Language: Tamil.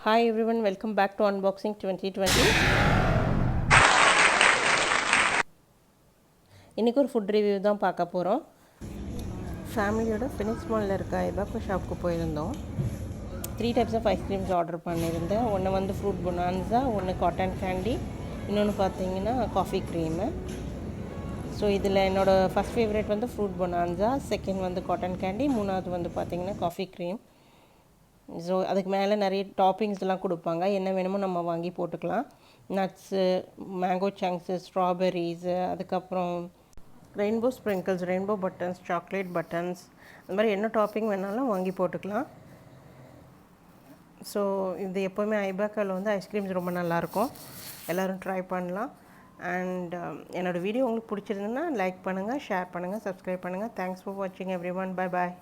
Hi everyone, welcome back to Unboxing 2020. இன்றைக்கி ஒரு ஃபுட் ரிவ்யூ தான் பார்க்க போகிறோம். ஃபேமிலியோட ஃபினிக்ஸ் மாலில் இருக்க ibaco ஷாப்புக்கு போயிருந்தோம். 3 டைப்ஸ் ஆஃப் ஐஸ்கிரீம்ஸ் ஆர்டர் பண்ணியிருந்தேன். ஒன்று வந்து ஃப்ரூட் பொனான்சா, ஒன்று காட்டன் கேண்டி, இன்னொன்று பார்த்தீங்கன்னா காஃபி க்ரீமு. ஸோ இதில் என்னோடய ஃபஸ்ட் ஃபேவரட் வந்து ஃப்ரூட் பொனான்சா, செகண்ட் வந்து காட்டன் கேண்டி, மூணாவது வந்து பார்த்திங்கன்னா காஃபி க்ரீம். ஸோ அதுக்கு மேலே நிறைய டாப்பிங்ஸ்லாம் கொடுப்பாங்க. என்ன வேணுமோ நம்ம வாங்கி போட்டுக்கலாம். நட்ஸு, மேங்கோ சங்க்ஸு, ஸ்ட்ராபெர்ரிஸு, அதுக்கப்புறம் rainbow sprinkles, rainbow buttons, chocolate buttons, அந்த மாதிரி என்ன டாப்பிங் வேணாலும் வாங்கி போட்டுக்கலாம். ஸோ இது எப்போவுமே ஐபாக்காவில் வந்து ஐஸ்கிரீம்ஸ் ரொம்ப நல்லாயிருக்கும். எல்லோரும் ட்ரை பண்ணலாம். அண்ட் என்னோடய வீடியோ உங்களுக்கு பிடிச்சிருந்துன்னா லைக் பண்ணுங்கள், ஷேர் பண்ணுங்கள், சப்ஸ்கிரைப் பண்ணுங்கள். தேங்க்ஸ் ஃபார் வாட்சிங் எவ்ரி ஒன். Bye bye.